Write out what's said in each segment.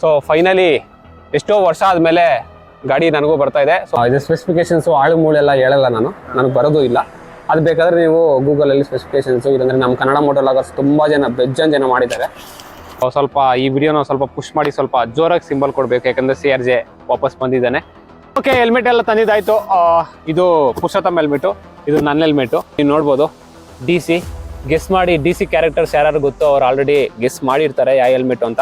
So finally ಎಷ್ಟೋ ವರ್ಷ ಆದಮೇಲೆ ಗಾಡಿ ನನಗೂ ಬರ್ತಾ ಇದೆ. ಸೊ ಇದು ಸ್ಪೆಸಿಫಿಕೇಶನ್ಸು ಆಳು ಮೂಳೆಲ್ಲ ಹೇಳಲ್ಲ, ನನಗೆ ಬರೋದು ಇಲ್ಲ. ಅದು ಬೇಕಾದರೆ ನೀವು ಗೂಗಲಲ್ಲಿ ಸ್ಪೆಸಿಫಿಕೇಶನ್ಸು, ಇಲ್ಲಾಂದರೆ ನಮ್ಮ ಕನ್ನಡ ಮೋಟರ್ ಲಾಗರ್ಸ್ ತುಂಬ ಜನ ಜನ ಮಾಡಿದ್ದಾರೆ. ಸ್ವಲ್ಪ ಈ ವಿಡಿಯೋನ ಸ್ವಲ್ಪ ಪುಷ್ ಮಾಡಿ ಸ್ವಲ್ಪ ಜೋರಾಗಿ ಸಿಂಬಲ್ ಕೊಡಬೇಕು, ಯಾಕಂದರೆ CRJ ವಾಪಸ್ ಬಂದಿದ್ದಾನೆ. ಓಕೆ, ಹೆಲ್ಮೆಟ್ ಎಲ್ಲ ತಂದಿದ್ದಾಯಿತು. ಇದು ಪುರುಷೋತ್ತಮ್ ಹೆಲ್ಮೆಟು, ಇದು ನನ್ನ ಹೆಲ್ಮೆಟು. ನೀವು ನೋಡ್ಬೋದು DC. ಗೆಸ್ ಮಾಡಿ, DC ಕ್ಯಾರೆಕ್ಟರ್ಸ್ ಯಾರು ಗೊತ್ತೋ ಅವ್ರು ಆಲ್ರೆಡಿ ಗೆಸ್ ಮಾಡಿರ್ತಾರೆ ಯಾವ ಹೆಲ್ಮೆಟು ಅಂತ.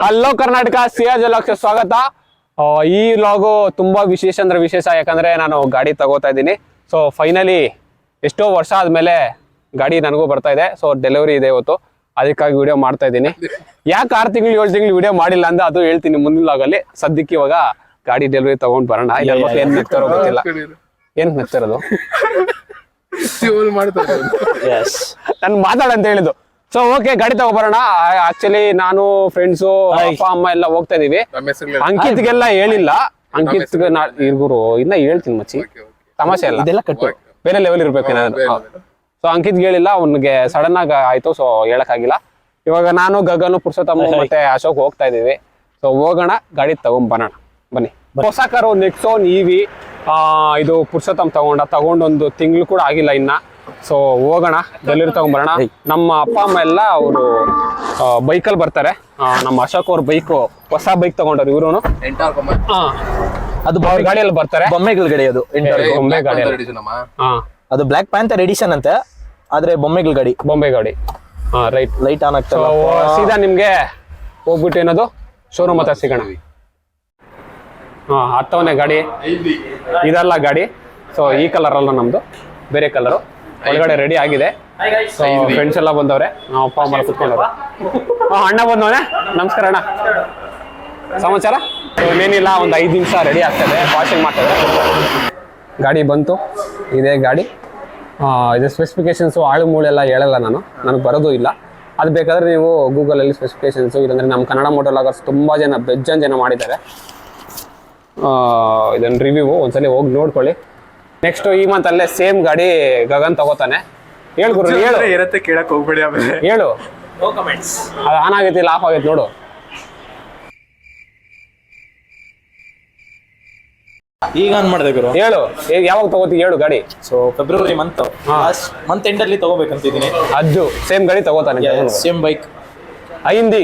ಹಲೋ ಕರ್ನಾಟಕ, CRJ ವ್ಲಾಗ್ಸ್ಗೆ ಸ್ವಾಗತ. ಈ ವ್ಲಾಗು ತುಂಬಾ ವಿಶೇಷ ಅಂದ್ರೆ ವಿಶೇಷ, ಯಾಕಂದ್ರೆ ನಾನು ಗಾಡಿ ತಗೋತಾ ಇದ್ದೀನಿ. ಸೊ ಫೈನಲಿ ಎಷ್ಟೋ ವರ್ಷ ಆದ್ಮೇಲೆ ಗಾಡಿ ನನಗೂ ಬರ್ತಾ ಇದೆ. ಸೊ ಡೆಲಿವರಿ ಇದೆ ಇವತ್ತು, ಅದಕ್ಕಾಗಿ ವಿಡಿಯೋ ಮಾಡ್ತಾ ಇದ್ದೀನಿ. ಯಾಕೆ 6 ತಿಂಗಳು 7 ತಿಂಗಳು ವಿಡಿಯೋ ಮಾಡಿಲ್ಲ ಅಂದ್ರೆ ಅದು ಹೇಳ್ತೀನಿ ಮುಂದಿನ ವ್ಲಾಗಲ್ಲಿ. ಸದ್ಯಕ್ಕೆ ಇವಾಗ ಗಾಡಿ ಡೆಲಿವರಿ ತಗೊಂಡ್ ಬರೋಣ. ಏನ್ ನಗ್ತಾರೋ ಗೊತ್ತಿಲ್ಲ, ಏನ್ ನಗ್ತಿರೋದು ನನ್ ಮಾತಾಡಂತ ಹೇಳಿದ್ದು. ಸೊ ಓಕೆ, ಗಾಡಿ ತಗೊಬರೋಣ. ಆಕ್ಚುಲಿ ನಾನು ಫ್ರೆಂಡ್ಸು ಅಪ್ಪ ಅಮ್ಮ ಎಲ್ಲ ಹೋಗ್ತಾ ಇದೀವಿ. ಅಂಕಿತ್ಗೆಲ್ಲ ಹೇಳಿಲ್ಲ, ಅಂಕಿತ್ ಇರ್ಗುರು ಇನ್ನ ಹೇಳ್ತೀನಿ ಮಚ್ಚಿ, ತಮಾಷೆ ಎಲ್ಲ ಇದೆಲ್ಲ ಕಟ್ಟು ಬೇರೆ ಲೆವೆಲ್ ಇರ್ಬೇಕು ನಾನು. ಸೊ ಅಂಕಿತ್ಗೆ ಹೇಳಿಲ್ಲ, ಅವ್ನಿಗೆ ಸಡನ್ ಆಗಿ ಆಯ್ತು, ಸೊ ಹೇಳಕ್ಕಾಗಿಲ್ಲ. ಇವಾಗ ನಾನು ಗಗನು ಪುರುಷೋತ್ತಮ ಮತ್ತೆ ಅಶೋಕ್ ಹೋಗ್ತಾ ಇದೀವಿ. ಸೊ ಹೋಗೋಣ, ಗಾಡಿ ತಗೊಂಬರೋಣ ಬನ್ನಿ. ಹೊಸ ಕಾರು ನೆಕ್ಸೋನ್ EV. ಇದು ಪುರುಷೋತ್ತಮ್ ತಗೊಂಡೊಂದು ತಿಂಗಳು ಕೂಡ ಆಗಿಲ್ಲ ಇನ್ನ. ಸೊ ಹೋಗೋಣ, ಡೆಲಿವರಿ ತಗೊಂಡ್ಬರೋಣ. ನಮ್ಮ ಅಪ್ಪ ಅಮ್ಮ ಎಲ್ಲ ಅವರು ಬೈಕಲ್ಲಿ ಬರ್ತಾರೆ. ನಮ್ಮ ಅಶೋಕ್ ಅವ್ರ ಬೈಕ್, ಹೊಸ ಬೈಕ್ ತಗೊಂಡ್ರು ಇವ್ರು. ಅದು ಗಾಡಿಯಲ್ಲಿ ಬರ್ತಾರೆ, ಬೊಮ್ಮೆಗಳ ಗಾಡಿ ಅದು. ಬೊಂಬೆ ಗಾಡಿ ಅದು ಬ್ಲಾಕ್ ಪ್ಯಾಂಥರ್ ಎಡಿಷನ್ ಅಂತೆ, ಆದ್ರೆ ಬೊಂಬೆ ಗಾಡಿ. ರೈಟ್, ಲೈಟ್ ಆನ್ ಆಗ್ತದೆ. ಸೀದಾ ನಿಮ್ಗೆ ಹೋಗ್ಬಿಟ್ಟು ಏನದು ಶೋರೂಮ್ ಹತ್ರ ಸಿಗೋಣ. ಹತ್ತವನೇ ಗಾಡಿ ಇದಲ್ಲ ಗಾಡಿ. ಸೊ ಈ ಕಲರ್ ಅಲ್ಲ ನಮ್ದು, ಬೇರೆ ಕಲರು. ಒಳಗಡೆ ರೆಡಿ ಆಗಿದೆ. ಸೊ ಫ್ರೆಂಡ್ಸ್ ಎಲ್ಲ ಬಂದವ್ರೆ, ನಾವು ಅಪ್ಪ ಅಮ್ಮ ಕುತ್ಕೊಂಡವ್ರೆ. ಅಣ್ಣ ಬಂದವನೆ, ನಮಸ್ಕಾರ ಅಣ್ಣ. ಸಮಾಚಾರ ಏನಿಲ್ಲ, ಒಂದು 5 ನಿಮಿಷ ರೆಡಿ ಆಗ್ತದೆ, ವಾಷಿಂಗ್ ಮಾಡ್ತದೆ. ಗಾಡಿ ಬಂತು, ಇದೇ ಗಾಡಿ. ಇದು ಸ್ಪೆಸಿಫಿಕೇಶನ್ಸು ಆಳು ಮೂಳೆಲ್ಲ ಹೇಳಲ್ಲ, ನನಗೆ ಬರೋದು ಇಲ್ಲ. ಅದು ಬೇಕಾದರೆ ನೀವು ಗೂಗಲಲ್ಲಿ ಸ್ಪೆಸಿಫಿಕೇಶನ್ಸು, ಇಲ್ಲಾಂದರೆ ನಮ್ಮ ಕನ್ನಡ ಮೋಟರ್ ಲಾಗರ್ಸ್ ತುಂಬ ಜನ ಮಾಡಿದ್ದಾರೆ. ಇದನ್ನು ರಿವ್ಯೂ ಒಂದ್ಸಲಿ ಹೋಗಿ ನೋಡ್ಕೊಳ್ಳಿ. ನೆಕ್ಸ್ಟ್ ಈ ಮಂತ್ ಅಲ್ಲೇ ಸೇಮ್ ಗಾಡಿ ಗಗನ್ ತಗೋತಾನೆ. ಹೇಳು ಗುರು, ಹೇಳು, ಕೇಳಕ್ ಹೋಗ್ಬೇಡಿ, ಹೇಳು. ಅದು ಆನ್ ಆಗೈತಿ ಇಲ್ಲ ಆಫ್ ಆಗೈತಿ ನೋಡು. ಈಗ ಆನ್ ಮಾಡಿದೆ ಗುರು, ಹೇಳು ಯಾವಾಗ ತಗೋತಿ ಹೇಳು ಗಾಡಿ. ಸೊ ಫೆಬ್ರವರಿ ಮಂತ್ ಎಂಡ್ ಅಲ್ಲಿ ತಗೋಬೇಕಂತಿದ್ದೀನಿ. ಅದು ಸೇಮ್ ಗಾಡಿ ತಗೋತಾನೆ, ಸೇಮ್ ಬೈಕ್, ಐಂದಿ.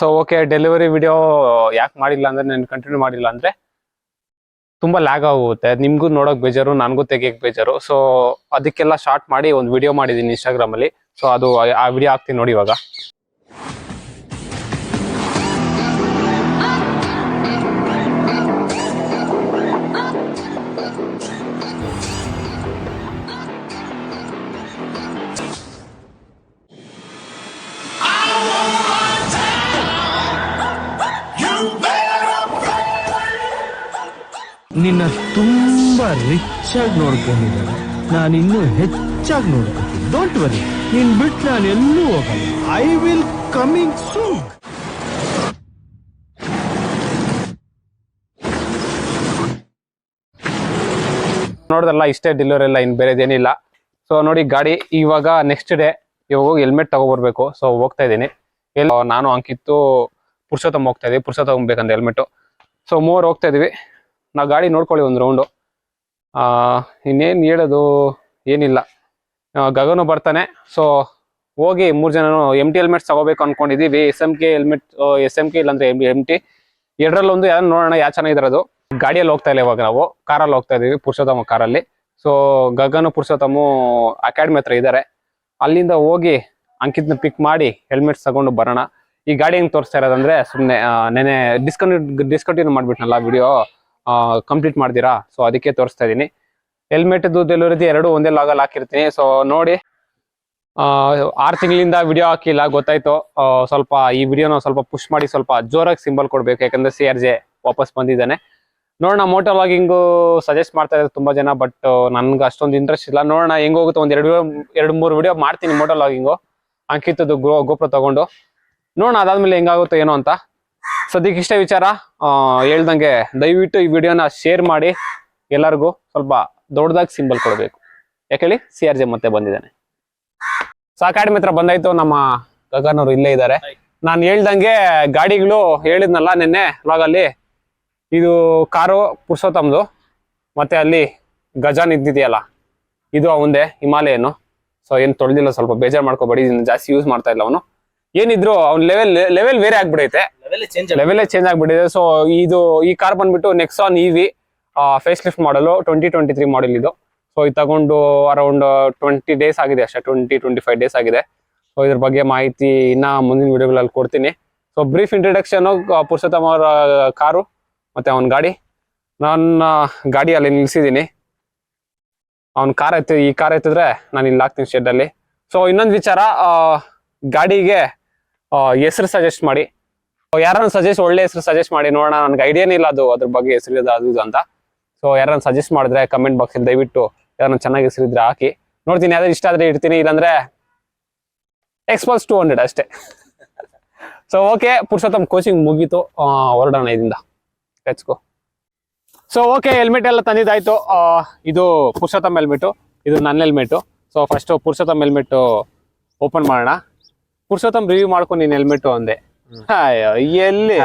ಸೊ ಓಕೆ, ಡೆಲಿವರಿ ವಿಡಿಯೋ ಯಾಕೆ ಮಾಡಿಲ್ಲ ಅಂದ್ರೆ, ನಾನು ಕಂಟಿನ್ಯೂ ಮಾಡಿಲ್ಲ ಅಂದ್ರೆ ತುಂಬಾ ಲ್ಯಾಗ್ ಆಗುತ್ತೆ. ನಿಮ್ಗೂ ನೋಡೋಕೆ ಬೇಜಾರು, ನನಗೂ ತೆಗಿಯಕ್ಕೆ ಬೇಜಾರು. ಸೊ ಅದಕ್ಕೆಲ್ಲ ಶಾರ್ಟ್ ಮಾಡಿ ಒಂದು ವಿಡಿಯೋ ಮಾಡಿದ್ದೀನಿ ಇನ್ಸ್ಟಾಗ್ರಾಮ್ ಅಲ್ಲಿ. ಸೊ ಅದು ಆ ವಿಡಿಯೋ ಹಾಕ್ತೀನಿ ನೋಡಿ ಇವಾಗ. ನಿನ್ನ ತುಂಬಾ ರಿಚ್ ಆಗಿ ನೋಡ್ಕೊಂಡಿದ್ದಾರೆ, ನಾನು ಇನ್ನೂ ಹೆಚ್ಚಾಗಿ ನೋಡ್ಕೊತೀನಿ. ಡೋಂಟ್ ವರಿ, ನೀನ್ ಬಿಟ್ಟು ನಾನು ಎಲ್ಲೂ ಹೋಗಲ್ಲ. I will coming soon. ನೋಡಿದ್ರಲ್ಲ, ಇಷ್ಟೇ ಡೆಲಿವರಿ ಎಲ್ಲ, ಇನ್ನು ಬೇರೆದೇನಿಲ್ಲ. ಸೊ ನೋಡಿ ಗಾಡಿ ಇವಾಗ ನೆಕ್ಸ್ಟ್ ಡೇ ಇವಾಗ ಹೆಲ್ಮೆಟ್ ತಗೊಬರ್ಬೇಕು. ಸೊ ಹೋಗ್ತಾ ಇದ್ದೀನಿ. ನಾನು ಅಂಕಿತ್ತು ಪುರುಷೋತ್ತಮ ಹೋಗ್ತಾ ಇದೀವಿ, ಪುರುಷೋತ್ತಮ ಬೇಕಂತ ಹೆಲ್ಮೆಟ್. ಸೊ 3 ಹೋಗ್ತಾ ಇದೀವಿ. ನಾವು ಗಾಡಿ ನೋಡ್ಕೊಳ್ಳಿ ಒಂದು ರೌಂಡು. ಇನ್ನೇನು ಹೇಳೋದು ಏನಿಲ್ಲ, ಗಗನು ಬರ್ತಾನೆ. ಸೊ ಹೋಗಿ 3 ಜನನು MT ಹೆಲ್ಮೆಟ್ಸ್ ತಗೋಬೇಕು ಅನ್ಕೊಂಡಿದೀವಿ. SMK ಹೆಲ್ಮೆಟ್, SMK ಇಲ್ಲಾಂದ್ರೆ MT ಎರಡರಲ್ಲೊಂದು ಯಾರು ನೋಡೋಣ, ಯಾವ ಚೆನ್ನಾಗಿರೋದು. ಗಾಡಿಯಲ್ಲಿ ಹೋಗ್ತಾ ಇಲ್ಲ ಇವಾಗ, ನಾವು ಕಾರಲ್ಲಿ ಹೋಗ್ತಾ ಇದೀವಿ, ಪುರುಷೋತ್ತಮ ಕಾರಲ್ಲಿ. ಸೊ ಗಗನು ಪುರುಷೋತ್ತಮ ಅಕಾಡೆಮಿ ಹತ್ರ ಇದ್ದಾರೆ. ಅಲ್ಲಿಂದ ಹೋಗಿ ಅಂಕಿತ್ನ ಪಿಕ್ ಮಾಡಿ ಹೆಲ್ಮೆಟ್ಸ್ ತಗೊಂಡು ಬರೋಣ. ಈ ಗಾಡಿ ಹೆಂಗ್ ತೋರಿಸ್ತಾ ಇರೋದಂದ್ರೆ, ಸುಮ್ಮನೆ ನೆನೆ ಡಿಸ್ಕಂಟಿನ್ಯೂ ಮಾಡ್ಬಿಟ್ನಲ್ಲ ವಿಡಿಯೋ, ಕಂಪ್ಲೀಟ್ ಮಾಡ್ತೀರಾ. ಸೊ ಅದಕ್ಕೆ ತೋರಿಸ್ತಾ ಇದ್ದೀನಿ. ಹೆಲ್ಮೆಟ್ದು ಡೆಲಿವರಿದು 2 ಒಂದೇ ಲಾಗಲ್ಲಿ ಹಾಕಿರ್ತೀನಿ. ಸೊ ನೋಡಿ, 6 ತಿಂಗಳಿಂದ ವಿಡಿಯೋ ಹಾಕಿಲ್ಲ, ಗೊತ್ತಾಯ್ತು. ಸ್ವಲ್ಪ ಈ ವಿಡಿಯೋನ ಸ್ವಲ್ಪ ಪುಷ್ ಮಾಡಿ ಸ್ವಲ್ಪ ಜೋರಾಗಿ ಸಿಂಬಲ್ ಕೊಡ್ಬೇಕು, ಯಾಕಂದ್ರೆ CRJ ವಾಪಸ್ ಬಂದಿದ್ದಾನೆ. ನೋಡೋಣ, ಮೋಟೋ ವ್ಲಾಗಿಂಗು ಸಜೆಸ್ಟ್ ಮಾಡ್ತಾ ಇದ್ದಾರೆ ತುಂಬಾ ಜನ, ಬಟ್ ನನ್ಗೆ ಅಷ್ಟೊಂದು ಇಂಟ್ರೆಸ್ಟ್ ಇಲ್ಲ. ನೋಡೋಣ ಹೆಂಗ್ ಹೋಗುತ್ತೆ. ಒಂದು 2-3 ವಿಡಿಯೋ ಮಾಡ್ತೀನಿ ಮೋಟೋ ವ್ಲಾಗಿಂಗು, ಅಂಕಿತದ್ದು GoPro ತಗೊಂಡು ನೋಡೋಣ, ಅದಾದ್ಮೇಲೆ ಹೆಂಗಾಗುತ್ತೋ ಏನೋ ಅಂತ. ಸದ್ಯಕ್ಕೆ ಇಷ್ಟೇ ವಿಚಾರ. ಹೇಳ್ದಂಗೆ ದಯವಿಟ್ಟು ಈ ವಿಡಿಯೋನ ಶೇರ್ ಮಾಡಿ, ಎಲ್ಲರಿಗೂ ಸ್ವಲ್ಪ ದೊಡ್ಡದಾಗಿ ಸಿಂಬಲ್ ಕೊಡಬೇಕು. ಯಾಕೆ ಹೇಳಿ, CRJ ಮತ್ತೆ ಬಂದಿದ್ದಾನೆ. ಸೊ ಅಕಾಡೆಮಿ ಹತ್ರ ಬಂದಾಯ್ತು. ನಮ್ಮ ಗಗನವ್ರು ಇಲ್ಲೇ ಇದ್ದಾರೆ. ನಾನು ಹೇಳ್ದಂಗೆ ಗಾಡಿಗಳು ಹೇಳಿದ್ನಲ್ಲ ನಿನ್ನೆ ವ್ಲಾಗಲ್ಲಿ, ಇದು ಕಾರು ಪುರುಷೋತ್ತಮ್ದು, ಮತ್ತೆ ಅಲ್ಲಿ ಗಜಾನ್ ಇದ್ದಿದೆಯಲ್ಲ ಇದು ಅವಂದೇ, ಹಿಮಾಲಯನು. ಸೊ ಏನು ತೊಳೆದಿಲ್ಲ, ಸ್ವಲ್ಪ ಬೇಜಾರು ಮಾಡ್ಕೋಬೇಡಿ, ಇದನ್ನ ಜಾಸ್ತಿ ಯೂಸ್ ಮಾಡ್ತಾ ಇಲ್ಲ ಅವನು. ಏನಿದ್ರು ಅವ್ನ ಲೆವೆಲ್ ಬೇರೆ ಆಗ್ಬಿಡೈತೆ, ಲೆವೆಲೇ ಚೇಂಜ್ ಆಗ್ಬಿಟ್ಟಿದೆ. ಸೊ ಈ ಕಾರ್ ಬಂದ್ಬಿಟ್ಟು ನೆಕ್ಸಾನ್ EV ಫೇಸ್ ಲಿಫ್ಟ್ ಮಾಡಲು 2023 ಮಾಡೆಲ್ ಇದು. ಸೊ ಇದು ತಗೊಂಡು ಅರೌಂಡ್ 20 ಡೇಸ್ ಆಗಿದೆ ಅಷ್ಟೇ, 20-25 ಡೇಸ್ ಆಗಿದೆ. ಸೊ ಇದ್ರ ಬಗ್ಗೆ ಮಾಹಿತಿ ಇನ್ನ ಮುಂದಿನ ವಿಡಿಯೋಗಳಲ್ಲಿ ಕೊಡ್ತೀನಿ. ಸೊ ಬ್ರೀಫ್ ಇಂಟ್ರಡಕ್ಷನ್ ಪುರುಷೋತ್ತಮ ಅವರ ಕಾರು ಮತ್ತೆ ಅವನ ಗಾಡಿ. ನನ್ನ ಗಾಡಿ ಅಲ್ಲಿ ನಿಲ್ಸಿದ್ದೀನಿ, ಅವ್ನ ಈ ಕಾರ್ ಎತ್ತಿದ್ರೆ ನಾನು ಇಲ್ಲಿ ಹಾಕ್ತೀನಿ ಶೆಡ್ ಅಲ್ಲಿ. ಸೊ ಇನ್ನೊಂದು ವಿಚಾರ, ಗಾಡಿಗೆ ಹೆಸರು ಸಜೆಸ್ಟ್ ಮಾಡಿ, ಯಾರನ್ನ ಒಳ್ಳೆ ಹೆಸರು ಸಜೆಸ್ಟ್ ಮಾಡಿ ನೋಡೋಣ. ನನ್ಗೆ ಐಡಿಯಾನೇ ಇಲ್ಲ ಅದ್ರ ಬಗ್ಗೆ ಹೆಸರು ಅದು ಇದು ಅಂತ. ಸೊ ಯಾರನ್ನ ಸಜೆಸ್ಟ್ ಮಾಡಿದ್ರೆ ಕಮೆಂಟ್ ಬಾಕ್ಸ್ ಅಲ್ಲಿ ದಯವಿಟ್ಟು ಯಾರನ್ನ ಚೆನ್ನಾಗಿ ಹೆಸರಿದ್ರೆ ಹಾಕಿ ನೋಡ್ತೀನಿ. ಯಾವ್ದು ಇಷ್ಟ ಆದ್ರೆ ಇಡ್ತೀನಿ, ಇಲ್ಲಾಂದ್ರೆ Xpulse 200 ಅಷ್ಟೇ. ಸೊ ಓಕೆ, ಪುರುಷೋತ್ತಮ್ ಕೋಚಿಂಗ್ ಮುಗೀತು, ಹೊರಡೋಣ ಇದರಿಂದ. Let's go. So okay, helmet ಎಲ್ಲ ತಂದಿದ್ದಾಯ್ತು. ಇದು ಪುರುಷೋತ್ತಮ್ ಹೆಲ್ಮೆಟ್, ಇದು ನನ್ನ helmet. So first Purushottam helmet open ಮಾಡೋಣ. ಪುರುಷೋತ್ತಮ್ ರಿವ್ಯೂ ಮಾಡ್ಕೊಂಡು ನೀನ್ ಹೆಲ್ಮೆಟ್ ಅಂದೆ. ಎಲ್ಲಿ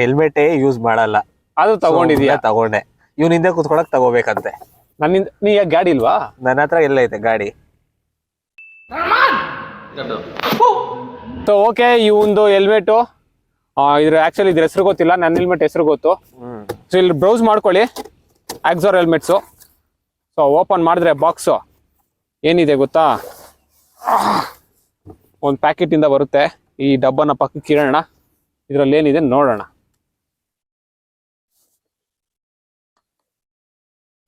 ಹೆಲ್ಮೆಟ್ ಯೂಸ್ ಮಾಡಲ್ಲ, ಅದು ತಗೊಂಡಿದ್ಯಾ? ತಗೊಂಡೆ. ಇವ್ನ ಹಿಂದೆ ಕುತ್ಕೊಳಕ್ ತಗೋಬೇಕಂತೆ. ನನ್ನಿಂದ ನೀ ಗಾಡಿ ಇಲ್ವಾ? ನನ್ನ ಹತ್ರ ಎಲ್ಲ ಐತೆ ಗಾಡಿ. ಸೊ ಓಕೆ, ಈ ಒಂದು ಹೆಲ್ಮೆಟ್ ಆಕ್ಚುಲಿ ಇದ್ರ ಹೆಸರು ಗೊತ್ತಿಲ್ಲ, ನನ್ನ ಹೆಲ್ಮೆಟ್ ಹೆಸರು ಗೊತ್ತು. ಸೊ ಇಲ್ಲಿ ಬ್ರೌಸ್ ಮಾಡ್ಕೊಳ್ಳಿ, ಆಕ್ಸೋರ್ ಹೆಲ್ಮೆಟ್ಸು. ಸೊ ಓಪನ್ ಮಾಡಿದ್ರೆ ಬಾಕ್ಸು ಏನಿದೆ ಗೊತ್ತಾ, ಒಂದು ಪ್ಯಾಕೆಟ್ ಇಂದ ಬರುತ್ತೆ. ಈ ಡಬ್ಬನ ಪಕ್ಕಕ್ಕೆ ಇಡೋಣ, ಇದ್ರಲ್ಲಿ ಏನಿದೆ ನೋಡೋಣ.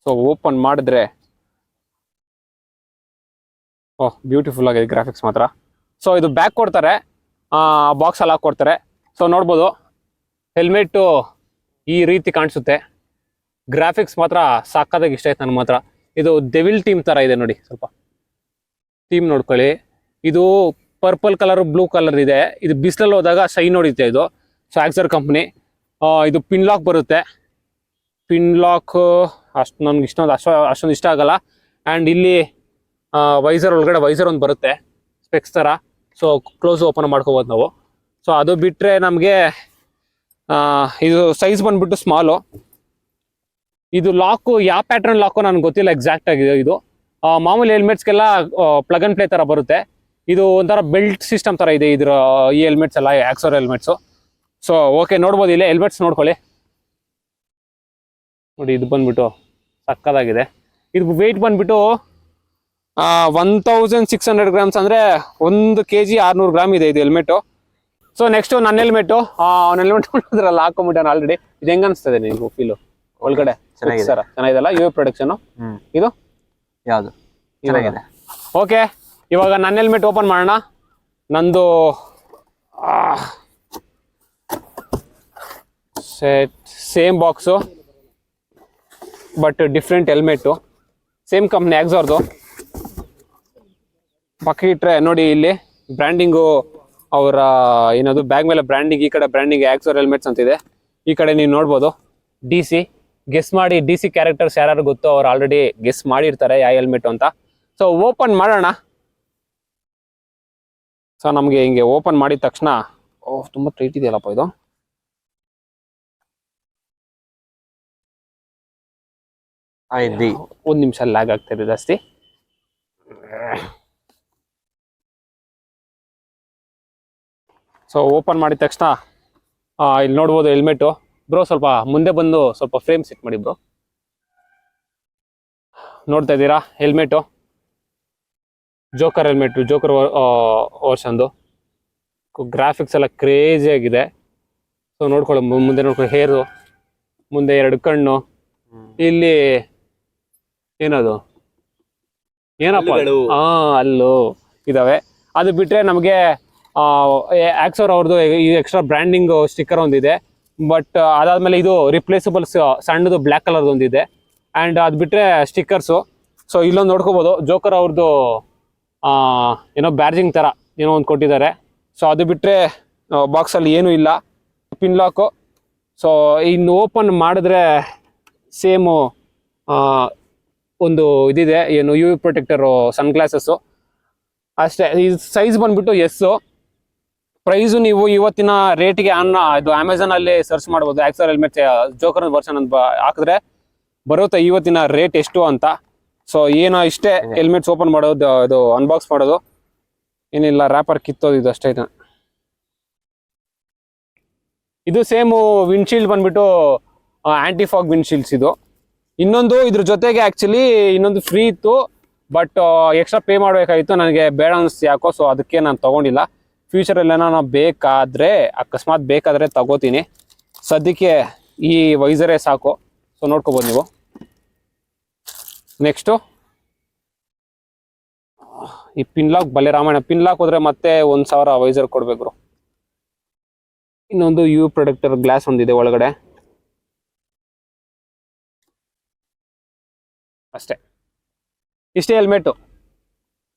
ಸೊ ಓಪನ್ ಮಾಡಿದ್ರೆ ಓಹ್, ಬ್ಯೂಟಿಫುಲ್ ಆಗಿದೆ ಗ್ರಾಫಿಕ್ಸ್ ಮಾತ್ರ. ಸೊ ಇದು ಬ್ಯಾಗ್ ಕೊಡ್ತಾರೆ, ಬಾಕ್ಸ್ ಅಲ್ಲಿ ಹಾಕೊಡ್ತಾರೆ. ಸೊ ನೋಡ್ಬೋದು ಹೆಲ್ಮೆಟ್ಟು ಈ ರೀತಿ ಕಾಣಿಸುತ್ತೆ. ಗ್ರಾಫಿಕ್ಸ್ ಮಾತ್ರ ಸಾಕಾದಾಗ ಇಷ್ಟ ಆಯ್ತು ನನಗೆ ಮಾತ್ರ. ಇದು ಡೆವಿಲ್ ಟೀಮ್ ತರ ಇದೆ ನೋಡಿ, ಸ್ವಲ್ಪ ಥೀಮ್ ನೋಡ್ಕೊಳ್ಳಿ. ಇದು ಪರ್ಪಲ್ ಕಲರ್, ಬ್ಲೂ ಕಲರ್ ಇದೆ. ಇದು ಬಿಸಿಲಲ್ಲಿ ಹೋದಾಗ ಶೈನ್ ಹೊಡಿತೆ ಇದು. So Axor company. ಇದು ಪಿನ್ ಲಾಕ್ ಬರುತ್ತೆ. ಪಿನ್ ಲಾಕ್ ಅಷ್ಟು ನನ್ಗೆ ಅಷ್ಟೊಂದು ಇಷ್ಟ ಆಗಲ್ಲ. ಆ್ಯಂಡ್ ಇಲ್ಲಿ ವೈಸರ್ ಒಳಗಡೆ ವೈಸರ್ ಒಂದು ಬರುತ್ತೆ, ಸ್ಪೆಕ್ಸ್ ಥರ. ಸೊ ಕ್ಲೋಸ್ ಓಪನ್ ಮಾಡ್ಕೋಬೋದು ನಾವು. ಸೊ ಅದು ಬಿಟ್ಟರೆ ನಮಗೆ ಇದು ಸೈಜ್ ಬಂದ್ಬಿಟ್ಟು ಸ್ಮಾಲು. ಇದು ಲಾಕು ಯಾವ ಪ್ಯಾಟ್ರನ್ ಲಾಕು ನನಗೆ ಗೊತ್ತಿಲ್ಲ ಎಕ್ಸಾಕ್ಟ್ ಆಗಿದೆ. ಇದು ಮಾಮೂಲಿ ಹೆಲ್ಮೆಟ್ಸ್ಗೆಲ್ಲ ಪ್ಲಗ್ ಅಂಡ್ ಪ್ಲೇ ಥರ ಬರುತ್ತೆ. ಇದು ಒಂಥರ ಬೆಲ್ಟ್ ಸಿಸ್ಟಮ್ ಥರ ಇದೆ ಇದ್ರ ಈ ಹೆಲ್ಮೆಟ್ಸ್ ಎಲ್ಲ, ಆಕ್ಸೋರ್ ಹೆಲ್ಮೆಟ್ಸು. ಸೊ ಓಕೆ, ನೋಡ್ಬೋದು ಇಲ್ಲಿ ಹೆಲ್ಮೆಟ್ಸ್ ನೋಡ್ಕೊಳ್ಳಿ ನೋಡಿ. ಇದು ಬಂದ್ಬಿಟ್ಟು ಸಕ್ಕದಾಗಿದೆ. ಇದು ವೆಯ್ಟ್ ಬಂದ್ಬಿಟ್ಟು 1600 ಗ್ರಾಮ್ಸ್, ಅಂದರೆ 1 kg 600 ಗ್ರಾಮ್ ಇದೆ ಇದು ಹೆಲ್ಮೆಟು. ಸೊ ನೆಕ್ಸ್ಟು ನನ್ನ ಹೆಲ್ಮೆಟು, ಅವ್ನ ಹೆಲ್ಮೆಟ್ ನೋಡಿದ್ರಲ್ಲ ಹಾಕೊಂಬಿಟ್ಟಾನೆ ಆಲ್ರೆಡಿ. ಇದು ಹೆಂಗ ಅನಿಸ್ತದೆ ನೀವು ಫೀಲು ಒಳಗಡೆ? ಸರ್ ಚೆನ್ನಾಗಿದೆಲ್ಲ, UV ಪ್ರೊಡಕ್ಷನು. ಇದು ಯಾವುದು ಚೆನ್ನಾಗಿದೆ. ಓಕೆ, ಇವಾಗ ನನ್ನ ಹೆಲ್ಮೆಟ್ ಓಪನ್ ಮಾಡೋಣ. ನಂದು same box but different helmet, same company ಆಕ್ಸೋರ್ದು. ಪಕ್ಕ ಇಟ್ಟರೆ ನೋಡಿ ಇಲ್ಲಿ ಬ್ರ್ಯಾಂಡಿಂಗು, ಅವರ ಏನದು ಬ್ಯಾಗ್ ಮೇಲೆ ಬ್ರ್ಯಾಂಡಿಂಗ್, ಈ ಕಡೆ ಬ್ರ್ಯಾಂಡಿಂಗ್ ಆಕ್ಸೋರ್ ಹೆಲ್ಮೆಟ್ಸ್ ಅಂತಿದೆ. ಈ ಕಡೆ ನೀವು ನೋಡ್ಬೋದು DC. ಗೆಸ್ ಮಾಡಿ, DC ಕ್ಯಾರೆಕ್ಟರ್ಸ್ ಯಾರು ಗೊತ್ತೋ ಅವ್ರು ಆಲ್ರೆಡಿ ಗೆಸ್ ಮಾಡಿರ್ತಾರೆ ಯಾವ ಹೆಲ್ಮೆಟ್ ಅಂತ. ಸೊ ಓಪನ್ ಮಾಡೋಣ. ಸೊ ನಮಗೆ ಹಿಂಗೆ ಓಪನ್ ಮಾಡಿದ ತಕ್ಷಣ, ಓಹ್ ತುಂಬ ಟೈಟ್ ಇದೆಯಲ್ಲಪ್ಪ ಇದು. ಒಂದು ನಿಮಿಷ ಲ್ಯಾಗ್ ಆಗ್ತಾ ಇದೆ ಜಾಸ್ತಿ. ಸೊ ಓಪನ್ ಮಾಡಿದ ತಕ್ಷಣ ಇಲ್ಲಿ ನೋಡ್ಬೋದು ಹೆಲ್ಮೆಟು. ಬ್ರೋ ಸ್ವಲ್ಪ ಮುಂದೆ ಬಂದು ಸ್ವಲ್ಪ ಫ್ರೇಮ್ ಸೆಟ್ ಮಾಡಿ ಬ್ರೋ. ನೋಡ್ತಾ ಇದ್ದೀರಾ ಹೆಲ್ಮೆಟು, ಜೋಕರ್ ಹೆಲ್ಮೆಟು, ಜೋಕರ್ ವರ್ಷನ್ದು. ಗ್ರಾಫಿಕ್ಸ್ ಎಲ್ಲ ಕ್ರೇಜಿ ಆಗಿದೆ. ಸೊ ನೋಡ್ಕೊಳ್ಳಿ, ಮುಂದೆ ನೋಡ್ಕೊಳ್ಳಿ, ಹೇರು, ಮುಂದೆ 2 ಕಣ್ಣು, ಇಲ್ಲಿ ಏನದು ಏನಪ್ಪ ಅಲ್ಲೂ ಇದಾವೆ. ಅದು ಬಿಟ್ರೆ ನಮಗೆ ಆಕ್ಸೋರ್ ಅವ್ರದ್ದು ಈ ಎಕ್ಸ್ಟ್ರಾ ಬ್ರ್ಯಾಂಡಿಂಗ್ ಸ್ಟಿಕ್ಕರ್ ಒಂದಿದೆ. ಬಟ್ ಅದಾದ್ಮೇಲೆ ಇದು ರಿಪ್ಲೇಸಬಲ್ ಸಣ್ಣದು ಬ್ಲ್ಯಾಕ್ ಕಲರ್ದು ಒಂದಿದೆ. ಆ್ಯಂಡ್ ಅದು ಬಿಟ್ಟರೆ ಸ್ಟಿಕ್ಕರ್ಸು. ಸೊ ಇಲ್ಲೊಂದು ನೋಡ್ಕೋಬೋದು, ಜೋಕರ್ ಅವ್ರದ್ದು ಏನೋ ಬ್ಯಾರ್ಜಿಂಗ್ ಥರ ಏನೋ ಒಂದು ಕೊಟ್ಟಿದ್ದಾರೆ. ಸೊ ಅದು ಬಿಟ್ಟರೆ ಬಾಕ್ಸಲ್ಲಿ ಏನೂ ಇಲ್ಲ. Pin lock. ಸೊ ಇನ್ನು ಓಪನ್ ಮಾಡಿದ್ರೆ ಸೇಮು ಒಂದು ಇದಿದೆ ಏನು U V protector sunglasses ಅಷ್ಟೇ. ಈ ಸೈಜ್ ಬಂದ್ಬಿಟ್ಟು ಎಸ್ಸು. ಪ್ರೈಸು ನೀವು ಇವತ್ತಿನ ರೇಟಿಗೆ ಇದು ಅಮೆಝಾನಲ್ಲಿ ಸರ್ಚ್ ಮಾಡ್ಬೋದು. ಆಕ್ಸರ್ ಹೆಲ್ಮೆಟ್ ಜೋಕರ್ ವರ್ಷನ್ ಅಂತ ಹಾಕಿದ್ರೆ ಬರುತ್ತೆ ಇವತ್ತಿನ ರೇಟ್ ಎಷ್ಟು ಅಂತ. ಸೊ ಏನೋ ಇಷ್ಟೇ ಹೆಲ್ಮೆಟ್ಸ್ ಓಪನ್ ಮಾಡೋದು, ಇದು ಅನ್ಬಾಕ್ಸ್ ಮಾಡೋದು ಏನಿಲ್ಲ, ರ್ಯಾಪರ್ ಕಿತ್ತೋದು ಇದು ಅಷ್ಟೇ. ಇದು ಸೇಮು ವಿಂಡ್ಶೀಲ್ಡ್ ಬಂದ್ಬಿಟ್ಟು ಆಂಟಿ ಫಾಗ್ ವಿಂಡ್ಶೀಲ್ಡ್ಸ್ ಇದು. ಇನ್ನೊಂದು ಇದ್ರ ಜೊತೆಗೆ ಆ್ಯಕ್ಚುಲಿ ಇನ್ನೊಂದು ಫ್ರೀ ಇತ್ತು, ಬಟ್ ಎಕ್ಸ್ಟ್ರಾ ಪೇ ಮಾಡಬೇಕಾಗಿತ್ತು. ನನಗೆ ಬೇಡ ಅನಿಸ್ತು ಯಾಕೋ, ಸೊ ಅದಕ್ಕೆ ನಾನು ತೊಗೊಂಡಿಲ್ಲ. ಫ್ಯೂಚರಲ್ಲಿ ನಾನು ಅಕಸ್ಮಾತ್ ಬೇಕಾದರೆ ತಗೋತೀನಿ. ಸದ್ಯಕ್ಕೆ ಈ ವೈಸರೇ ಸಾಕು. ಸೊ ನೋಡ್ಕೋಬೋದು ನೀವು. ನೆಕ್ಸ್ಟು ಈ ಪಿನ್ಲಾಕ್ ಬಲೆ ರಾಮಾಯಣ. ಪಿನ್ಲಾಕ್ ಹೋದ್ರೆ ಮತ್ತೆ 1000 ವೈಸರ್ ಕೊಡ್ಬೇಕು. ಇನ್ನೊಂದು ಯು ಪ್ರೊಟೆಕ್ಟರ್ ಗ್ಲಾಸ್ ಒಂದಿದೆ ಒಳಗಡೆ ಅಷ್ಟೇ. ಇಷ್ಟೇ ಹೆಲ್ಮೆಟ್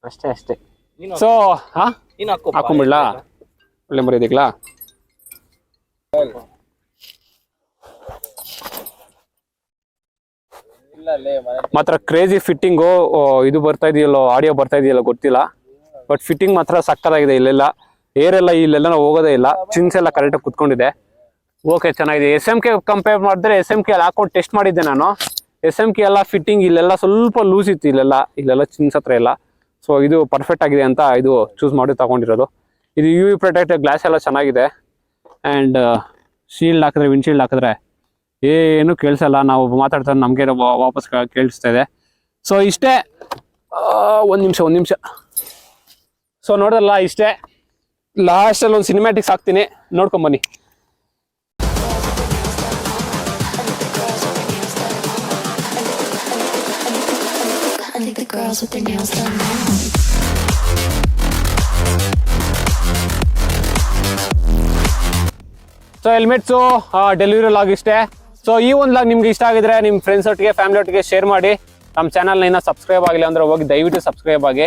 ಅಷ್ಟೇ. ಸೊ ಹಾಕೊಂಬಿಡ್ಲಾ? ಒಳ್ಳೆ ಮರಿದಿಗ್ಲಾ? ಮಾತ್ರ ಕ್ರೇಜಿ ಫಿಟ್ಟಿಂಗು. ಇದು ಬರ್ತಾ ಇದೆಯಲ್ಲೋ, ಆಡಿಯೋ ಬರ್ತಾ ಇದೆಯಲ್ಲೋ ಗೊತ್ತಿಲ್ಲ, ಬಟ್ ಫಿಟ್ಟಿಂಗ್ ಮಾತ್ರ ಸಕ್ಕತ್ತಾಗಿದೆ. ಇಲ್ಲೆಲ್ಲ ಏರ್ ಎಲ್ಲ ಇಲ್ಲೆಲ್ಲ ಹೋಗೋದೇ ಇಲ್ಲ. ಚಿನ್ಸ್ ಎಲ್ಲ ಕರೆಕ್ಟಾಗಿ ಕುತ್ಕೊಂಡಿದೆ. ಓಕೆ, ಚೆನ್ನಾಗಿದೆ. SMK ಕಂಪೇರ್ ಮಾಡಿದ್ರೆ SMK ಅಲ್ಲಿ ಹಾಕೊಂಡು ಟೆಸ್ಟ್ ಮಾಡಿದ್ದೆ ನಾನು. SMK ಎಲ್ಲ ಫಿಟ್ಟಿಂಗ್ ಇಲ್ಲೆಲ್ಲ ಸ್ವಲ್ಪ ಲೂಸ್ ಇತ್ತು, ಇಲ್ಲೆಲ್ಲ ಚಿನ್ಸ್ ಹತ್ರ ಇಲ್ಲ. ಸೊ ಇದು ಪರ್ಫೆಕ್ಟ್ ಆಗಿದೆ ಅಂತ ಇದು ಚೂಸ್ ಮಾಡಿ ತಗೊಂಡಿರೋದು. ಇದು ಯು ವಿ ಪ್ರೊಟೆಕ್ಟರ್ ಗ್ಲಾಸ್ ಎಲ್ಲ ಚೆನ್ನಾಗಿದೆ. ಆ್ಯಂಡ್ ಶೀಲ್ಡ್ ಹಾಕಿದ್ರೆ, ವಿಂಡ್ಶೀಲ್ಡ್ ಹಾಕಿದ್ರೆ ಏನು ಕೇಳಿಸಲ್ಲ. ನಾವು ಮಾತಾಡ್ತಾರೆ ನಮಗೆ ವಾಪಸ್ ಕೇಳಿಸ್ತಾ ಇದೆ. ಸೊ ಇಷ್ಟೇ. ಒಂದು ನಿಮಿಷ. ಸೊ ನೋಡಲ್ಲ, ಇಷ್ಟೇ. ಲಾಸ್ಟಲ್ಲಿ ಒಂದು ಸಿನಿಮ್ಯಾಟಿಕ್ಸ್ ಹಾಕ್ತೀನಿ, ನೋಡ್ಕೊಂಬನ್ನಿ. ಸೊ ಹೆಲ್ಮೆಟ್ಸು ಡೆಲಿವರಿ ಲಾಗ್ ಇಷ್ಟೇ. ಸೊ ಈ ಒಂದು ಲಾಗ್ ನಿಮ್ಗೆ ಇಷ್ಟ ಆಗಿದ್ರೆ ನಿಮ್ಮ ಫ್ರೆಂಡ್ಸ್ ಒಟ್ಟಿಗೆ, ಫ್ಯಾಮಿಲಿ ಒಟ್ಟಿಗೆ ಶೇರ್ ಮಾಡಿ. ನಮ್ಮ ಚಾನಲ್ನ ಇನ್ನೂ ಸಬ್ಸ್ಕ್ರೈಬ್ ಆಗಿಲ್ಲ ಅಂದರೆ ಹೋಗಿ ದಯವಿಟ್ಟು ಸಬ್ಸ್ಕ್ರೈಬ್ ಆಗಿ.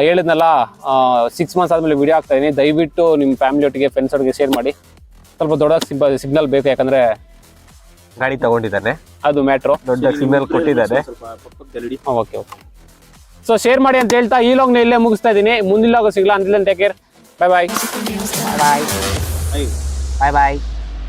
ಹೇಳಿದ್ನಲ್ಲ 6 ಮಂತ್ಸ್ ಆದಮೇಲೆ ವಿಡಿಯೋ ಆಗ್ತಾ ಇದೀನಿ. ದಯವಿಟ್ಟು ನಿಮ್ಮ ಫ್ಯಾಮಿಲಿ ಒಟ್ಟಿಗೆ, ಫ್ರೆಂಡ್ಸ್ ಒಟ್ಟಿಗೆ ಶೇರ್ ಮಾಡಿ. ಸ್ವಲ್ಪ ದೊಡ್ಡ ಸಿಗ್ನಲ್ ಬೇಕು, ಯಾಕಂದರೆ ಗಾಡಿ ತಗೊಂಡಿದ್ದಾನೆ, ಅದು ಮ್ಯಾಟ್ರು. ದೊಡ್ಡ ಸಿಗ್ನಲ್ ಕೊಟ್ಟಿದ್ದಾರೆ. ಓಕೆ. ಸೊ ಶೇರ್ ಮಾಡಿ ಅಂತ ಹೇಳ್ತಾ ಈ ಲಾಗ್ನ ಇಲ್ಲೇ ಮುಗಿಸ್ತಾ ಇದ್ದೀನಿ. ಮುಂದಿನ ಲಾಗ್ ಸಿಗಲ್ಲ. Until then take care. Bye. ಬಾಯ್.